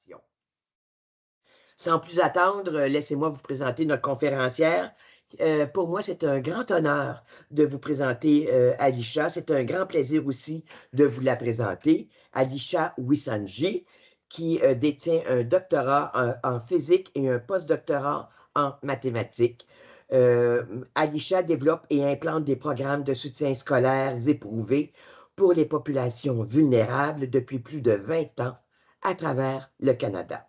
présentation. Sans plus attendre, laissez-moi vous présenter notre conférencière. Pour moi, c'est un grand honneur de vous présenter Alisha. C'est un grand plaisir aussi de vous la présenter. Alisha Wisanji, qui détient un doctorat en physique et un postdoctorat en mathématiques. Alisha développe et implante des programmes de soutien scolaire éprouvés pour les populations vulnérables depuis plus de 20 ans à travers le Canada.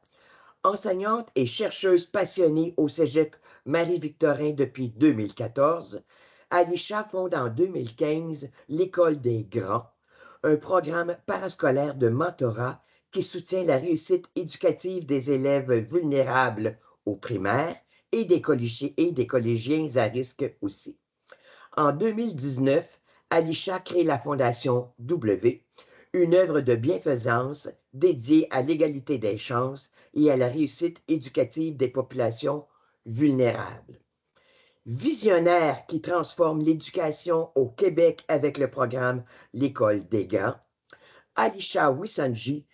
Enseignante et chercheuse passionnée au Cégep Marie-Victorin depuis 2014, Alisha fonde en 2015 l'École des Grands, un programme parascolaire de mentorat qui soutient la réussite éducative des élèves vulnérables au primaire et des collégiens à risque aussi. En 2019, Alisha crée la Fondation W, une œuvre de bienfaisance dédiée à l'égalité des chances et à la réussite éducative des populations vulnérables. Visionnaire qui transforme l'éducation au Québec avec le programme L'École des Grands, Alisha Wisanji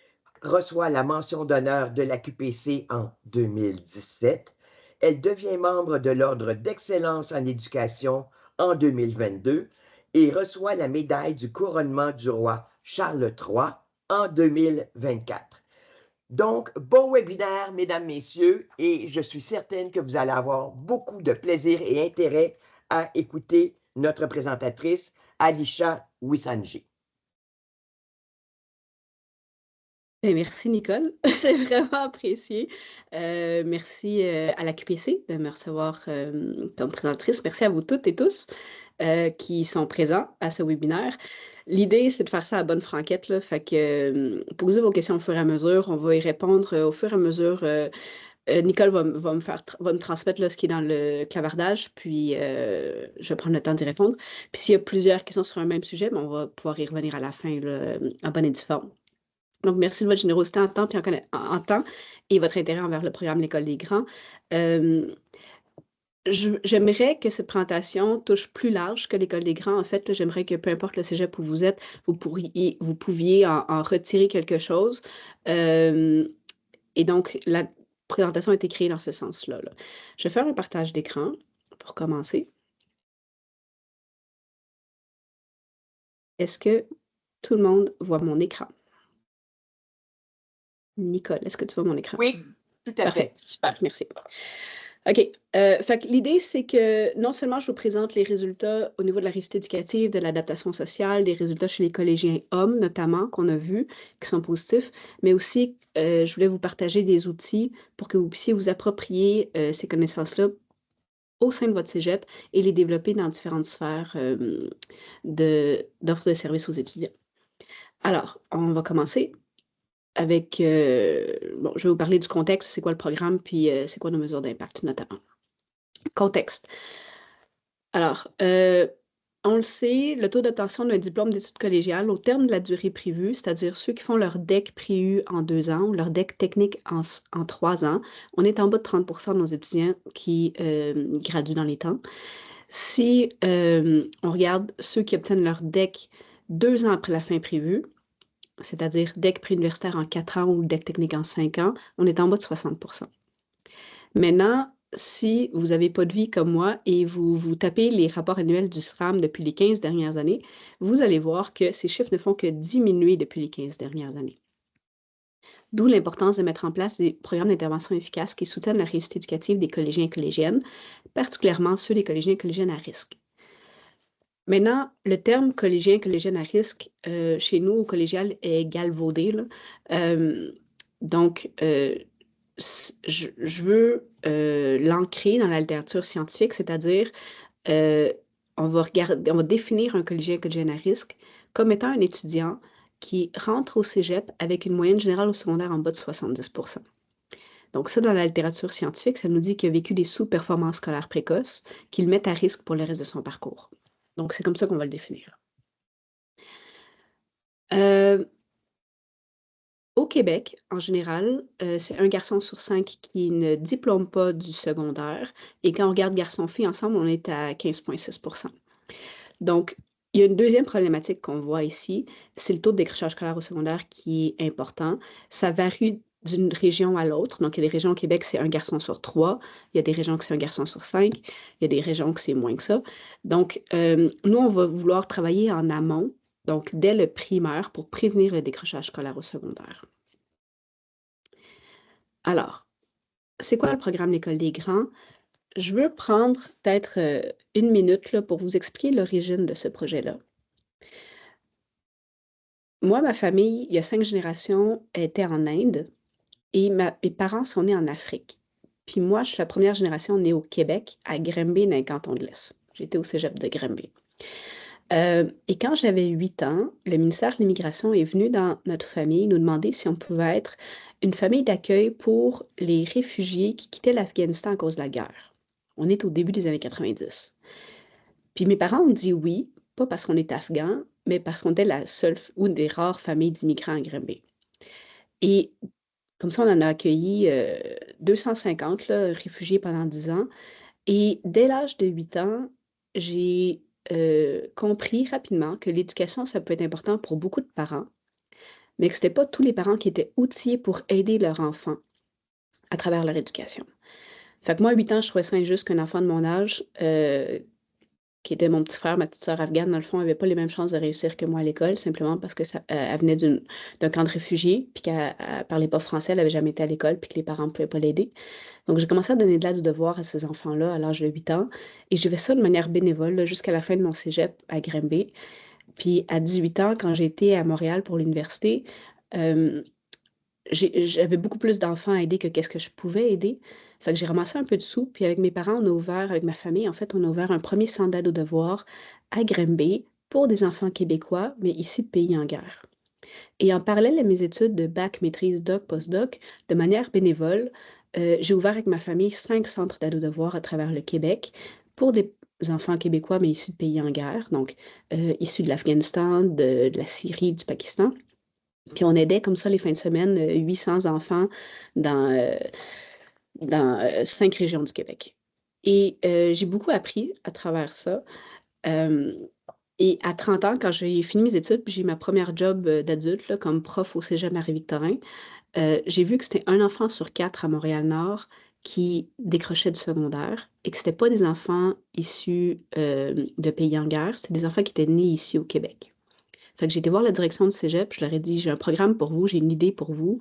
reçoit la mention d'honneur de la QPC en 2017. Elle devient membre de l'Ordre d'excellence en éducation en 2022 et reçoit la médaille du couronnement du roi Charles III en 2024. Donc, bon webinaire, mesdames, messieurs, et je suis certaine que vous allez avoir beaucoup de plaisir et intérêt à écouter notre présentatrice, Alisha Wisanji. Merci, Nicole. C'est vraiment apprécié. Merci à la QPC de me recevoir comme présentatrice. Merci à vous toutes et tous qui sont présents à ce webinaire. L'idée, c'est de faire ça à bonne franquette, là. Fait que posez vos questions au fur et à mesure. On va y répondre au fur et à mesure. Nicole va me transmettre là, ce qui est dans le clavardage, puis je vais prendre le temps d'y répondre. Puis s'il y a plusieurs questions sur un même sujet, on va pouvoir y revenir à la fin là, en bonne et due forme. Donc, merci de votre générosité en temps et votre intérêt envers le programme L'École des Grands. J'aimerais que cette présentation touche plus large que l'École des Grands. En fait, j'aimerais que peu importe le cégep où vous êtes, vous pouviez en retirer quelque chose. Et donc, la présentation a été créée dans ce sens-là. Là. Je vais faire un partage d'écran pour commencer. Est-ce que tout le monde voit mon écran? Nicole, est-ce que tu vois mon écran? Oui, tout à fait. Super, merci. OK. Fait que l'idée, c'est que non seulement je vous présente les résultats au niveau de la réussite éducative, de l'adaptation sociale, des résultats chez les collégiens hommes notamment, qu'on a vus, qui sont positifs, mais aussi, je voulais vous partager des outils pour que vous puissiez vous approprier ces connaissances-là au sein de votre cégep et les développer dans différentes sphères d'offres de services aux étudiants. Alors, on va commencer avec, bon, je vais vous parler du contexte, c'est quoi le programme, puis c'est quoi nos mesures d'impact notamment. Contexte. Alors, on le sait, le taux d'obtention d'un diplôme d'études collégiales au terme de la durée prévue, c'est-à-dire ceux qui font leur DEC prévu en 2 ans ou leur DEC technique en 3 ans, on est en bas de 30% de nos étudiants qui graduent dans les temps. Si on regarde ceux qui obtiennent leur DEC 2 ans après la fin prévue, c'est-à-dire DEC préuniversitaire en 4 ans ou DEC technique en 5 ans, on est en bas de 60%. Maintenant, si vous n'avez pas de vie comme moi et vous tapez les rapports annuels du SRAM depuis les 15 dernières années, vous allez voir que ces chiffres ne font que diminuer depuis les 15 dernières années. D'où l'importance de mettre en place des programmes d'intervention efficaces qui soutiennent la réussite éducative des collégiens et collégiennes, particulièrement ceux des collégiens et collégiennes à risque. Maintenant, le terme collégien-collégienne à risque, chez nous, au collégial, est galvaudé. Là. Donc, je veux l'ancrer dans la littérature scientifique, c'est-à-dire, on va définir un collégien-collégienne à risque comme étant un étudiant qui rentre au cégep avec une moyenne générale au secondaire en bas de 70%. Donc ça, dans la littérature scientifique, ça nous dit qu'il a vécu des sous-performances scolaires précoces qui le mettent à risque pour le reste de son parcours. Donc, c'est comme ça qu'on va le définir. Au Québec, en général, c'est 1 garçon sur 5 qui ne diplôme pas du secondaire. Et quand on regarde garçon-fille ensemble, on est à 15,6%. Donc, il y a une deuxième problématique qu'on voit ici, c'est le taux de décrochage scolaire au secondaire qui est important. Ça varie d'une région à l'autre. Donc, il y a des régions au Québec, c'est un garçon sur 3. Il y a des régions que c'est un garçon sur 5. Il y a des régions que c'est moins que ça. Donc, nous, on va vouloir travailler en amont, donc dès le primaire, pour prévenir le décrochage scolaire au secondaire. Alors, c'est quoi le programme L'École des grands? Je veux prendre peut-être 1 minute là, pour vous expliquer l'origine de ce projet-là. Moi, ma famille, il y a 5 générations, était en Inde et mes parents sont nés en Afrique. Puis moi, je suis la première génération née au Québec, à Granby, dans le canton de l'Est. J'étais au cégep de Granby. Et quand j'avais 8 ans, le ministère de l'Immigration est venu dans notre famille nous demander si on pouvait être une famille d'accueil pour les réfugiés qui quittaient l'Afghanistan à cause de la guerre. On est au début des années 90. Puis mes parents ont dit oui, pas parce qu'on est afghans, mais parce qu'on était la seule ou une des rares familles d'immigrants à Granby. Et comme ça, on en a accueilli 250 là, réfugiés pendant 10 ans. Et dès l'âge de 8 ans, j'ai compris rapidement que l'éducation, ça peut être important pour beaucoup de parents, mais que ce n'était pas tous les parents qui étaient outillés pour aider leurs enfants à travers leur éducation. Fait que moi, à 8 ans, je trouvais ça injuste qu'un enfant de mon âge, qui était mon petit frère, ma petite sœur afghane, dans le fond, n'avait pas les mêmes chances de réussir que moi à l'école, simplement parce que elle venait d'un camp de réfugiés, puis qu'elle ne parlait pas français, elle n'avait jamais été à l'école, puis que les parents ne pouvaient pas l'aider. Donc, j'ai commencé à donner de l'aide aux devoirs à ces enfants-là à l'âge de 8 ans, et j'ai fait ça de manière bénévole là, jusqu'à la fin de mon cégep à Granby. Puis à 18 ans, quand j'ai été à Montréal pour l'université, j'avais beaucoup plus d'enfants à aider que qu'est-ce que je pouvais aider. Fait que j'ai ramassé un peu de sous, puis avec mes parents, on a ouvert, avec ma famille, en fait, on a ouvert un premier centre d'aide aux devoirs à Granby pour des enfants québécois, mais issus de pays en guerre. Et en parallèle à mes études de bac, maîtrise, doc, postdoc, de manière bénévole, j'ai ouvert avec ma famille 5 centres d'aide aux devoirs à travers le Québec pour des enfants québécois, mais issus de pays en guerre, donc issus de l'Afghanistan, de la Syrie, du Pakistan. Puis on aidait comme ça les fins de semaine 800 enfants dans 5 régions du Québec. Et j'ai beaucoup appris à travers ça. Et à 30 ans, quand j'ai fini mes études, j'ai eu ma première job d'adulte là, comme prof au cégep Marie-Victorin, j'ai vu que c'était 1 enfant sur 4 à Montréal-Nord qui décrochait du secondaire et que ce n'était pas des enfants issus de pays en guerre, c'était des enfants qui étaient nés ici au Québec. Fait que j'ai été voir la direction du cégep, je leur ai dit, j'ai un programme pour vous, j'ai une idée pour vous.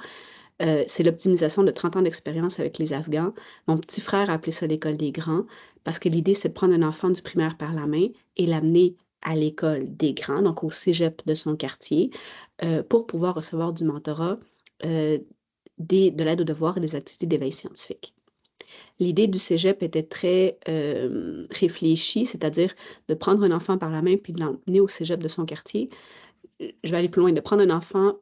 C'est l'optimisation de 30 ans d'expérience avec les Afghans. Mon petit frère a appelé ça l'école des grands parce que l'idée, c'est de prendre un enfant du primaire par la main et l'amener à l'école des grands, donc au cégep de son quartier, pour pouvoir recevoir du mentorat, de l'aide aux devoirs et des activités d'éveil scientifique. L'idée du cégep était très réfléchie, c'est-à-dire de prendre un enfant par la main puis de l'emmener au cégep de son quartier. Je vais aller plus loin, de prendre un enfant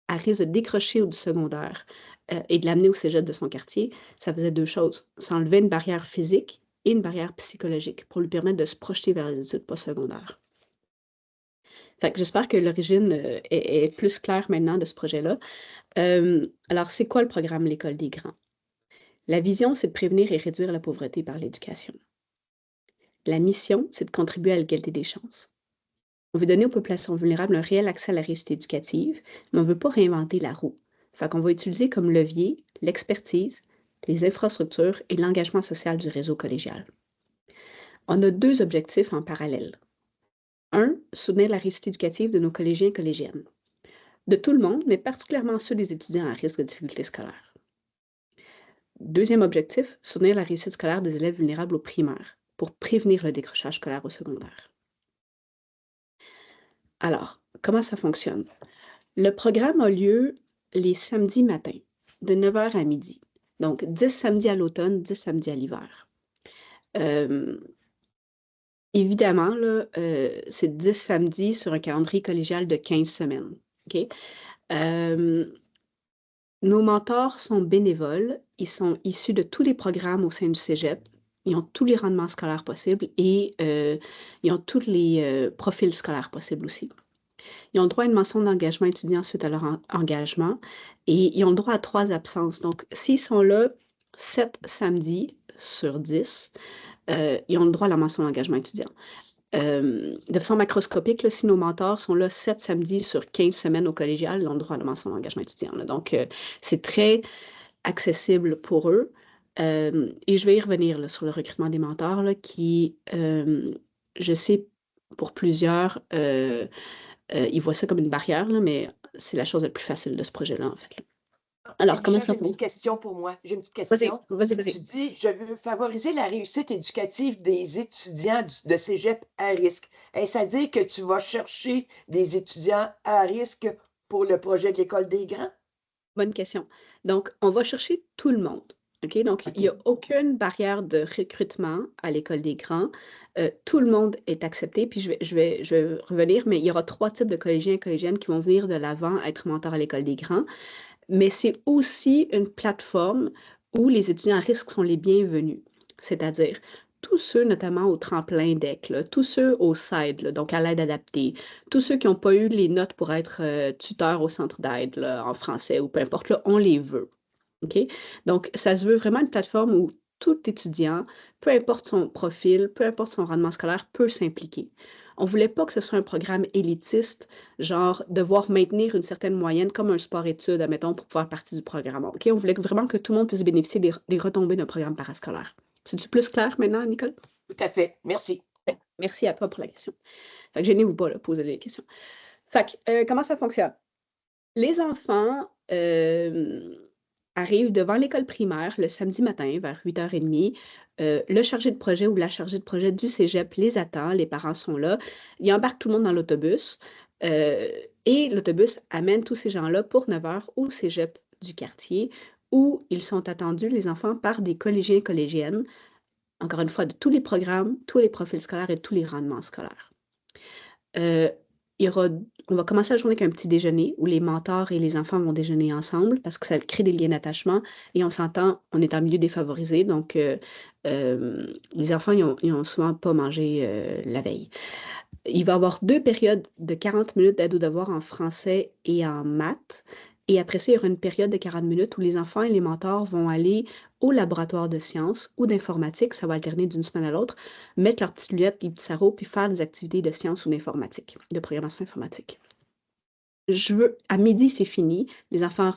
à risque de décrocher du secondaire et de l'amener au cégep de son quartier, ça faisait 2 choses. Ça enlevait une barrière physique et une barrière psychologique pour lui permettre de se projeter vers les études postsecondaires. Fait que j'espère que l'origine est plus claire maintenant de ce projet-là. Alors, c'est quoi le programme L'École des grands? La vision, c'est de prévenir et réduire la pauvreté par l'éducation. La mission, c'est de contribuer à l'égalité des chances. On veut donner aux populations vulnérables un réel accès à la réussite éducative, mais on ne veut pas réinventer la roue. Fait qu'on va utiliser comme levier l'expertise, les infrastructures et l'engagement social du réseau collégial. On a 2 objectifs en parallèle. 1, soutenir la réussite éducative de nos collégiens et collégiennes. De tout le monde, mais particulièrement ceux des étudiants à risque de difficultés scolaires. 2e objectif, soutenir la réussite scolaire des élèves vulnérables au primaire pour prévenir le décrochage scolaire au secondaire. Alors, comment ça fonctionne? Le programme a lieu les samedis matins, de 9h à midi. Donc, 10 samedis à l'automne, 10 samedis à l'hiver. Évidemment, là, c'est 10 samedis sur un calendrier collégial de 15 semaines. Okay? Nos mentors sont bénévoles. Ils sont issus de tous les programmes au sein du cégep. Ils ont tous les rendements scolaires possibles et ils ont tous les profils scolaires possibles aussi. Ils ont le droit à une mention d'engagement étudiant suite à leur engagement et ils ont le droit à 3 absences. Donc, s'ils sont là 7 samedis sur 10, ils ont le droit à la mention d'engagement étudiant. de façon macroscopique, là, si nos mentors sont là 7 samedis sur 15 semaines au collégial, ils ont le droit à la mention d'engagement étudiant. Là. Donc, c'est très accessible pour eux. Et je vais y revenir là, sur le recrutement des mentors, là, qui, je sais, pour plusieurs, ils voient ça comme une barrière, là, mais c'est la chose la plus facile de ce projet-là, en fait. Alors, comment Alyssa, ça j'ai une petite fonctionne? question pour moi. J'ai une petite Vas-y, question. vas-y, Tu vas-y. dis, je veux favoriser la réussite éducative des étudiants de cégep à risque. Est-ce à dire que tu vas chercher des étudiants à risque pour le projet de l'École des grands? Bonne question. Donc, on va chercher tout le monde. OK? Donc, il n'y a aucune barrière de recrutement à l'École des grands. Tout le monde est accepté. Puis, je vais revenir, mais il y aura 3 types de collégiens et collégiennes qui vont venir de l'avant à être mentors à l'École des grands. Mais c'est aussi une plateforme où les étudiants à risque sont les bienvenus. C'est-à-dire, tous ceux, notamment au tremplin DEC, là, tous ceux au SAID, là, donc à l'aide adaptée, tous ceux qui n'ont pas eu les notes pour être tuteurs au centre d'aide là, en français ou peu importe, là, on les veut. OK? Donc, ça se veut vraiment une plateforme où tout étudiant, peu importe son profil, peu importe son rendement scolaire, peut s'impliquer. On ne voulait pas que ce soit un programme élitiste, genre devoir maintenir une certaine moyenne comme un sport-études, admettons, pour pouvoir partie du programme. OK? On voulait vraiment que tout le monde puisse bénéficier des retombées d'un programme parascolaire. C'est-tu plus clair maintenant, Nicole? Tout à fait. Merci. Merci à toi pour la question. Fait que gênez-vous pas, là, poser les questions. Fait que, comment ça fonctionne? Les enfants arrivent devant l'école primaire le samedi matin vers 8h30. Le chargé de projet ou la chargée de projet du cégep les attend, les parents sont là. Ils embarquent tout le monde dans l'autobus et l'autobus amène tous ces gens-là pour 9h au cégep du quartier où ils sont attendus, les enfants, par des collégiens et collégiennes, encore une fois, de tous les programmes, tous les profils scolaires et tous les rendements scolaires. On va commencer la journée avec un petit déjeuner où les mentors et les enfants vont déjeuner ensemble parce que ça crée des liens d'attachement et on s'entend, on est en milieu défavorisé, donc les enfants, ils n'ont souvent pas mangé la veille. Il va y avoir 2 périodes de 40 minutes d'aide aux devoirs en français et en maths. Et après ça, il y aura une période de 40 minutes où les enfants et les mentors vont aller au laboratoire de sciences ou d'informatique, ça va alterner d'une semaine à l'autre, mettre leurs petites lunettes, les petits sarraux, puis faire des activités de sciences ou d'informatique, de programmation informatique. À midi, c'est fini. Les enfants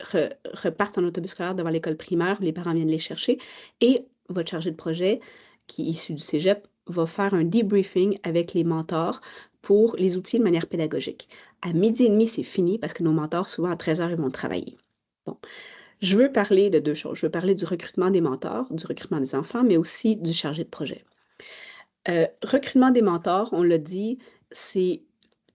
repartent en autobus scolaire devant l'école primaire, les parents viennent les chercher et votre chargé de projet, qui est issu du cégep, va faire un debriefing avec les mentors pour les outils de manière pédagogique. À midi et demi, c'est fini parce que nos mentors, souvent à 13h, ils vont travailler. Bon. Je veux parler de 2 choses. Je veux parler du recrutement des mentors, du recrutement des enfants, mais aussi du chargé de projet. Recrutement des mentors, on l'a dit, c'est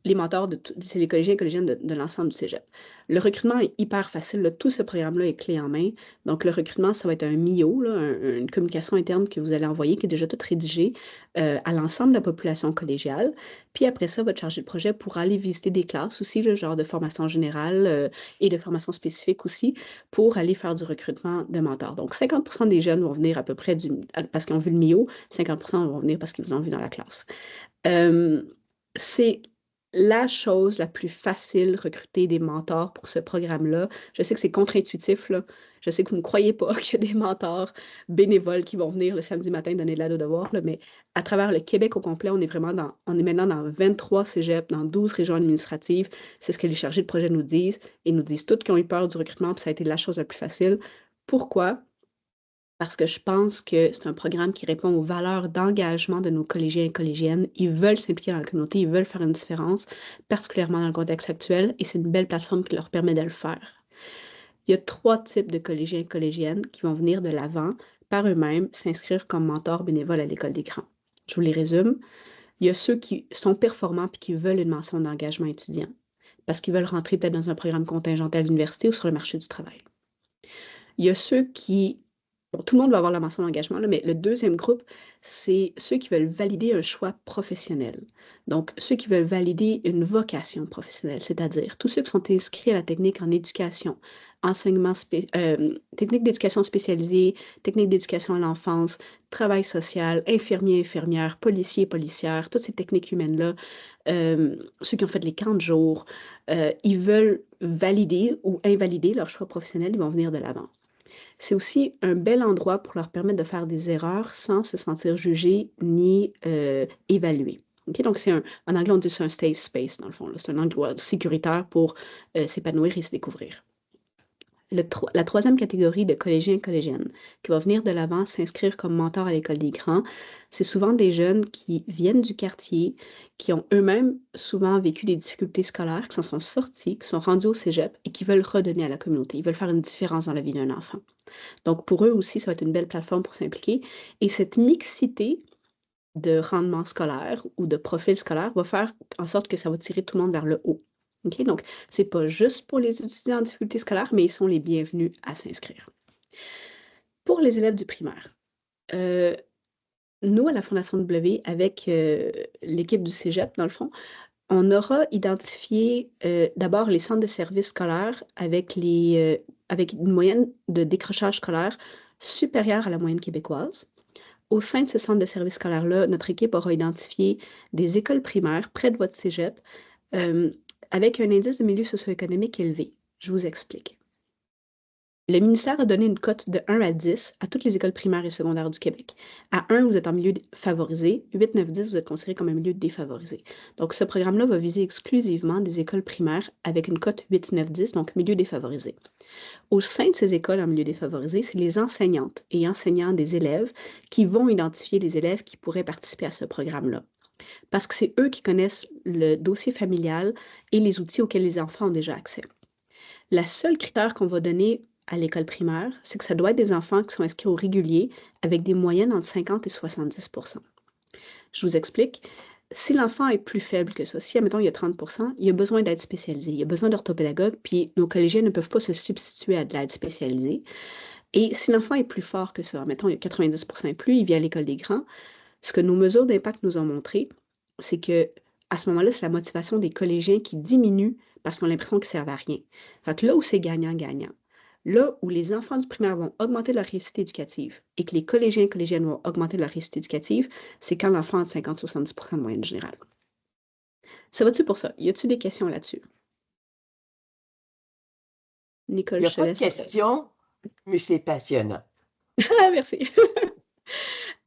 les mentors, c'est les collégiens et collégiennes de l'ensemble du cégep. Le recrutement est hyper facile. Là, tout ce programme-là est clé en main. Donc, le recrutement, ça va être un MIO, là, une communication interne que vous allez envoyer, qui est déjà toute rédigée à l'ensemble de la population collégiale. Puis après ça, votre chargé de projet pourra aller visiter des classes aussi, le genre de formation générale et de formation spécifique aussi, pour aller faire du recrutement de mentors. Donc, 50% des jeunes vont venir à peu près parce qu'ils ont vu le MIO, 50% vont venir parce qu'ils vous ont vu dans la classe. C'est la chose la plus facile, recruter des mentors pour ce programme-là. Je sais que c'est contre-intuitif, là. Je sais que vous ne croyez pas qu'il y a des mentors bénévoles qui vont venir le samedi matin donner de l'aide aux devoirs, là, mais à travers le Québec au complet, on est maintenant dans 23 cégeps, dans 12 régions administratives. C'est ce que les chargés de projet nous disent. Ils nous disent toutes qu'ils ont eu peur du recrutement, puis ça a été la chose la plus facile. Pourquoi? Parce que je pense que c'est un programme qui répond aux valeurs d'engagement de nos collégiens et collégiennes. Ils veulent s'impliquer dans la communauté, ils veulent faire une différence, particulièrement dans le contexte actuel, et c'est une belle plateforme qui leur permet de le faire. Il y a 3 types de collégiens et collégiennes qui vont venir de l'avant par eux-mêmes s'inscrire comme mentors bénévoles à l'École des grands. Je vous les résume. Il y a ceux qui sont performants et qui veulent une mention d'engagement étudiant parce qu'ils veulent rentrer peut-être dans un programme contingental à l'université ou sur le marché du travail. Il y a ceux qui Bon, tout le monde va avoir la mention d'engagement, mais le deuxième groupe, c'est ceux qui veulent valider un choix professionnel. Donc, ceux qui veulent valider une vocation professionnelle, c'est-à-dire tous ceux qui sont inscrits à la technique en éducation, technique d'éducation spécialisée, technique d'éducation à l'enfance, travail social, infirmiers, infirmières, policiers, policières, toutes ces techniques humaines-là, ceux qui ont fait les camps de jour, ils veulent valider ou invalider leur choix professionnel, ils vont venir de l'avant. C'est aussi un bel endroit pour leur permettre de faire des erreurs sans se sentir jugés ni évalués. Okay? Donc, en anglais, on dit que c'est un safe space, dans le fond. C'est un endroit sécuritaire pour s'épanouir et se découvrir. La troisième catégorie de collégiens et collégiennes qui va venir de l'avant s'inscrire comme mentor à l'École des grands, c'est souvent des jeunes qui viennent du quartier, qui ont eux-mêmes souvent vécu des difficultés scolaires, qui s'en sont sortis, qui sont rendus au cégep et qui veulent redonner à la communauté. Ils veulent faire une différence dans la vie d'un enfant. Donc, pour eux aussi, ça va être une belle plateforme pour s'impliquer. Et cette mixité de rendement scolaire ou de profil scolaire va faire en sorte que ça va tirer tout le monde vers le haut. Okay? Donc, ce n'est pas juste pour les étudiants en difficulté scolaire, mais ils sont les bienvenus à s'inscrire. Pour les élèves du primaire, nous, à la Fondation W, avec l'équipe du cégep, dans le fond, on aura identifié d'abord les centres de services scolaires avec une moyenne de décrochage scolaire supérieure à la moyenne québécoise. Au sein de ce centre de services scolaire-là, notre équipe aura identifié des écoles primaires près de votre cégep avec un indice de milieu socio-économique élevé. Je vous explique. Le ministère a donné une cote de 1 à 10 à toutes les écoles primaires et secondaires du Québec. À 1, vous êtes en milieu favorisé. 8, 9, 10, vous êtes considéré comme un milieu défavorisé. Donc, ce programme-là va viser exclusivement des écoles primaires avec une cote 8, 9, 10, donc milieu défavorisé. Au sein de ces écoles en milieu défavorisé, c'est les enseignantes et enseignants des élèves qui vont identifier les élèves qui pourraient participer à ce programme-là. Parce que c'est eux qui connaissent le dossier familial et les outils auxquels les enfants ont déjà accès. Le seul critère qu'on va donner à l'école primaire, c'est que ça doit être des enfants qui sont inscrits au régulier avec des moyennes entre 50 et 70 %. Je vous explique. Si l'enfant est plus faible que ça, si, admettons, il y a 30 %, il a besoin d'aide spécialisée, il a besoin d'orthopédagogue, puis nos collégiens ne peuvent pas se substituer à de l'aide spécialisée. Et si l'enfant est plus fort que ça, admettons, il y a 90 % et plus, il vient à l'école des grands, ce que nos mesures d'impact nous ont montré, c'est que à ce moment-là, c'est la motivation des collégiens qui diminue parce qu'ils ont l'impression qu'ils ne servent à rien. Fait que là où c'est gagnant-gagnant, là où les enfants du primaire vont augmenter leur réussite éducative et que les collégiens et collégiennes vont augmenter leur réussite éducative, c'est quand l'enfant a 50-70 % de moyenne générale. Ça va-tu pour ça? Y a-t-il des questions là-dessus? Nicole, Il n'y a je te pas de laisse. questions, mais c'est passionnant. Ah, merci.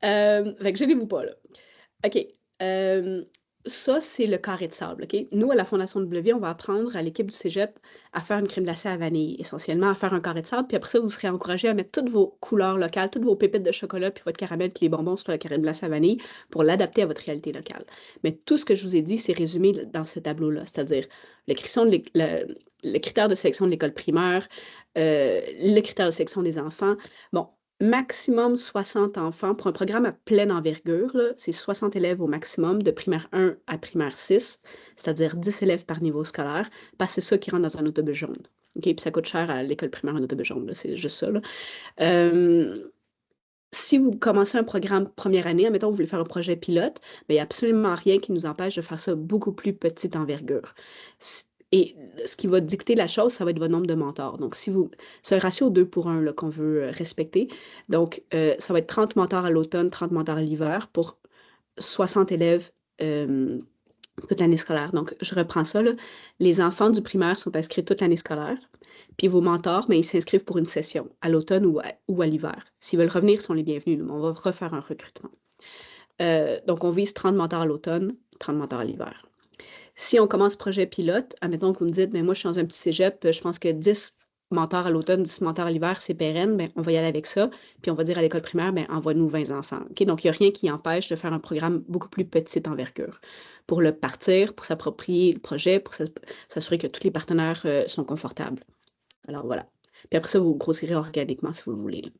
Fait que gênez-vous pas, là. OK. Ça, c'est le carré de sable, OK? Nous, à la Fondation W, on va apprendre à l'équipe du cégep à faire une crème glacée à vanille, essentiellement à faire un carré de sable, puis après ça, vous serez encouragés à mettre toutes vos couleurs locales, toutes vos pépites de chocolat, puis votre caramel, puis les bonbons sur la crème glacée à vanille pour l'adapter à votre réalité locale. Mais tout ce que je vous ai dit, c'est résumé dans ce tableau-là, c'est-à-dire le critère de sélection de l'école primaire, le critère de sélection des enfants. Bon, maximum 60 enfants. Pour un programme à pleine envergure, c'est 60 élèves au maximum, de primaire 1 à primaire 6, c'est-à-dire 10 élèves par niveau scolaire, parce que c'est ça qui rentre dans un autobus jaune. Okay? Puis ça coûte cher à l'école primaire un autobus jaune, c'est juste ça. Si vous commencez un programme première année, admettons, vous voulez faire un projet pilote, il n'y a absolument rien qui nous empêche de faire ça beaucoup plus petite envergure. Et ce qui va dicter la chose, ça va être votre nombre de mentors. Donc, c'est un ratio 2 pour 1 qu'on veut respecter. Donc, ça va être 30 mentors à l'automne, 30 mentors à l'hiver pour 60 élèves toute l'année scolaire. Donc, je reprends ça. Là. Les enfants du primaire sont inscrits toute l'année scolaire. Puis vos mentors, ils s'inscrivent pour une session à l'automne ou à l'hiver. S'ils veulent revenir, ils sont les bienvenus. On va refaire un recrutement. Donc, on vise 30 mentors à l'automne, 30 mentors à l'hiver. Si on commence projet pilote, admettons que vous me dites, moi, je suis dans un petit cégep, je pense que 10 mentors à l'automne, 10 mentors à l'hiver, c'est pérenne, on va y aller avec ça. Puis on va dire à l'école primaire, envoie-nous 20 enfants. Okay? Donc, il n'y a rien qui empêche de faire un programme beaucoup plus petite envergure. Pour le partir, pour s'approprier le projet, pour s'assurer que tous les partenaires sont confortables. Alors, voilà. Puis après ça, vous grossirez organiquement si vous le voulez. Là.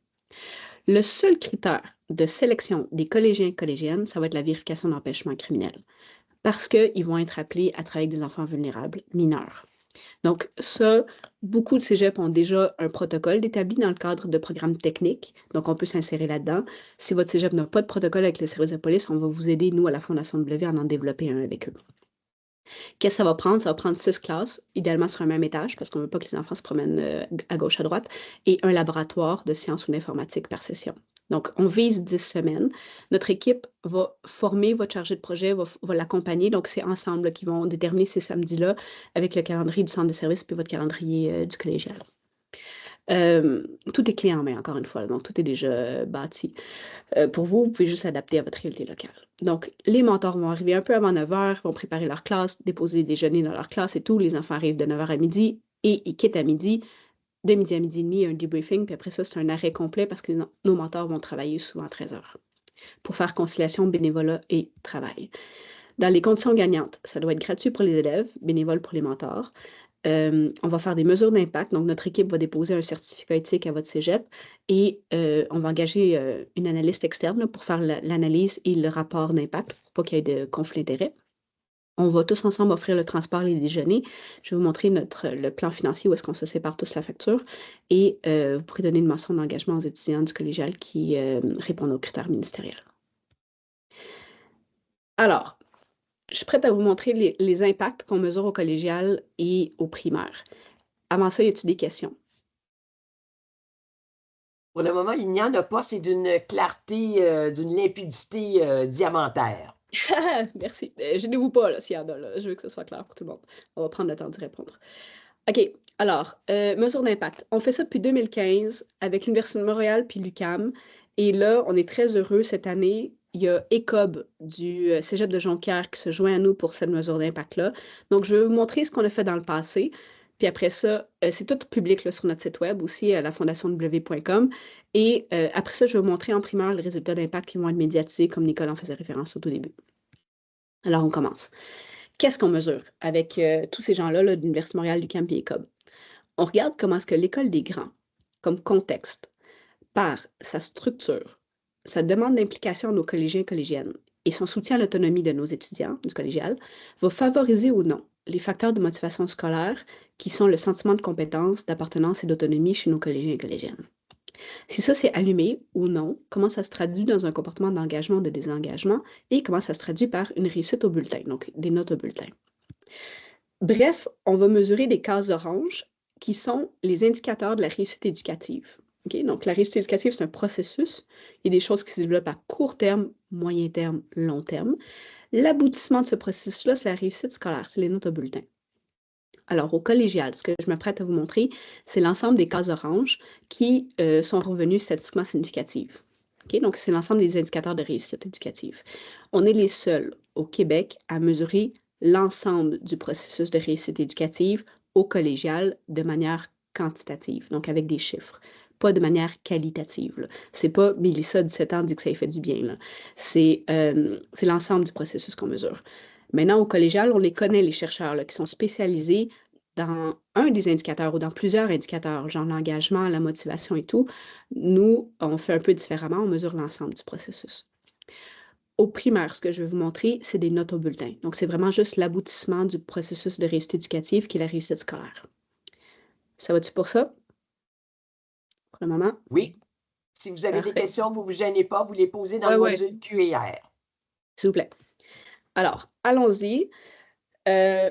Le seul critère de sélection des collégiens et collégiennes, ça va être la vérification d'empêchement criminel. Parce qu'ils vont être appelés à travailler avec des enfants vulnérables, mineurs. Donc ça, beaucoup de cégeps ont déjà un protocole établi dans le cadre de programmes techniques, donc on peut s'insérer là-dedans. Si votre cégep n'a pas de protocole avec le service de police, on va vous aider, nous, à la Fondation W, à en développer un avec eux. Qu'est-ce que ça va prendre? Ça va prendre 6 classes, idéalement sur un même étage, parce qu'on ne veut pas que les enfants se promènent à gauche, à droite, et un laboratoire de sciences ou d'informatique par session. Donc, on vise 10 semaines. Notre équipe va former votre chargé de projet, va l'accompagner. Donc, c'est ensemble qui vont déterminer ces samedis-là avec le calendrier du centre de service puis votre calendrier du collégial. Tout est clé en main, encore une fois, donc tout est déjà bâti. Pour vous, vous pouvez juste adapter à votre réalité locale. Donc, les mentors vont arriver un peu avant 9 h, vont préparer leur classe, déposer les déjeuners dans leur classe et tout. Les enfants arrivent de 9 h à midi et ils quittent à midi. De midi à midi et demi, il y a un debriefing, puis après ça, c'est un arrêt complet parce que nos mentors vont travailler souvent à 13 h pour faire conciliation, bénévolat et travail. Dans les conditions gagnantes, ça doit être gratuit pour les élèves, bénévole pour les mentors. On va faire des mesures d'impact. Donc, notre équipe va déposer un certificat éthique à votre cégep et on va engager une analyste externe là, pour faire l'analyse et le rapport d'impact pour pas qu'il y ait de conflit d'intérêts. On va tous ensemble offrir le transport et les déjeuners. Je vais vous montrer le plan financier où est-ce qu'on se sépare tous la facture. Et vous pourrez donner une mention d'engagement aux étudiants du collégial qui répondent aux critères ministériels. Alors, je suis prête à vous montrer les impacts qu'on mesure au collégial et au primaire. Avant ça, y a-t-il des questions? Pour le moment, il n'y en a pas. C'est d'une clarté, d'une limpidité diamantaire. Merci. Gênez-vous pas là, s'il y en a. Là. Je veux que ce soit clair pour tout le monde. On va prendre le temps d'y répondre. OK. Alors, mesure d'impact. On fait ça depuis 2015 avec l'Université de Montréal puis l'UQAM. Et là, on est très heureux cette année. Il y a ECOB du Cégep de Jonquière qui se joint à nous pour cette mesure d'impact-là. Donc, je vais vous montrer ce qu'on a fait dans le passé. Puis après ça, c'est tout public là, sur notre site web aussi, à la fondationw.com. Et après ça, je vais vous montrer en primaire les résultats d'impact qui vont être médiatisés, comme Nicole en faisait référence au tout début. Alors, on commence. Qu'est-ce qu'on mesure avec tous ces gens-là de l'Université de Montréal, l'UQAM et ECOB? On regarde comment est-ce que l'École des grands, comme contexte, par sa structure, sa demande d'implication de nos collégiens et collégiennes et son soutien à l'autonomie de nos étudiants du collégial, va favoriser ou non les facteurs de motivation scolaire qui sont le sentiment de compétence, d'appartenance et d'autonomie chez nos collégiens et collégiennes. Si ça c'est allumé ou non, comment ça se traduit dans un comportement d'engagement ou de désengagement et comment ça se traduit par une réussite au bulletin, donc des notes au bulletin. Bref, on va mesurer des cases oranges qui sont les indicateurs de la réussite éducative. Okay? Donc, la réussite éducative, c'est un processus. Il y a des choses qui se développent à court terme, moyen terme, long terme. L'aboutissement de ce processus-là, c'est la réussite scolaire, c'est les notes au bulletin. Alors, au collégial, ce que je m'apprête à vous montrer, c'est l'ensemble des cases oranges qui sont revenues statistiquement significatives. Okay? Donc, c'est l'ensemble des indicateurs de réussite éducative. On est les seuls au Québec à mesurer l'ensemble du processus de réussite éducative au collégial de manière quantitative, donc avec des chiffres, pas de manière qualitative. C'est pas Mélissa, 17 ans, dit que ça lui fait du bien. C'est l'ensemble du processus qu'on mesure. Maintenant, au collégial, on les connaît, les chercheurs là, qui sont spécialisés dans un des indicateurs ou dans plusieurs indicateurs, genre l'engagement, la motivation et tout. Nous, on fait un peu différemment, on mesure l'ensemble du processus. Au primaire, ce que je vais vous montrer, c'est des notes au bulletin. Donc, c'est vraiment juste l'aboutissement du processus de réussite éducative qui est la réussite scolaire. Ça va-tu pour ça? Pour le moment? Oui. Si vous avez des questions, vous ne vous gênez pas, vous les posez dans le module Q&R. S'il vous plaît. Alors, allons-y.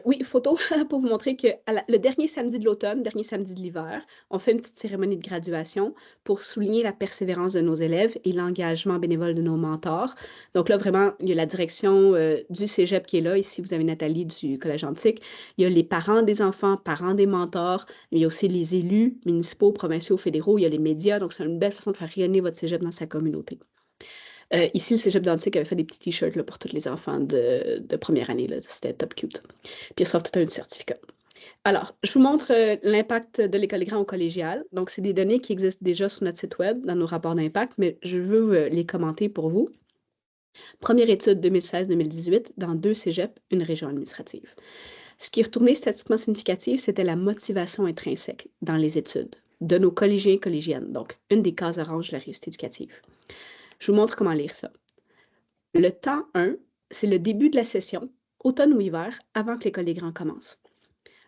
Oui, photo pour vous montrer que le dernier samedi de l'automne, dernier samedi de l'hiver, on fait une petite cérémonie de graduation pour souligner la persévérance de nos élèves et l'engagement bénévole de nos mentors. Donc là, vraiment, il y a la direction du cégep qui est là. Ici, vous avez Nathalie du Collège Antique. Il y a les parents des enfants, parents des mentors. Il y a aussi les élus municipaux, provinciaux, fédéraux. Il y a les médias. Donc, c'est une belle façon de faire rayonner votre cégep dans sa communauté. Ici, le Cégep d'Antique avait fait des petits t-shirts pour tous les enfants de première année. C'était top cute. Puis ils reçoivent tout un certificat. Alors, je vous montre l'impact de l'École des grands au collégial. Donc, c'est des données qui existent déjà sur notre site web, dans nos rapports d'impact, mais je veux les commenter pour vous. Première étude 2016-2018 dans 2 cégeps, une région administrative. Ce qui est retourné statistiquement significatif, c'était la motivation intrinsèque dans les études de nos collégiens et collégiennes. Donc, une des cases oranges de la réussite éducative. Je vous montre comment lire ça. Le temps 1, c'est le début de la session, automne ou hiver, avant que l'École des grands commence.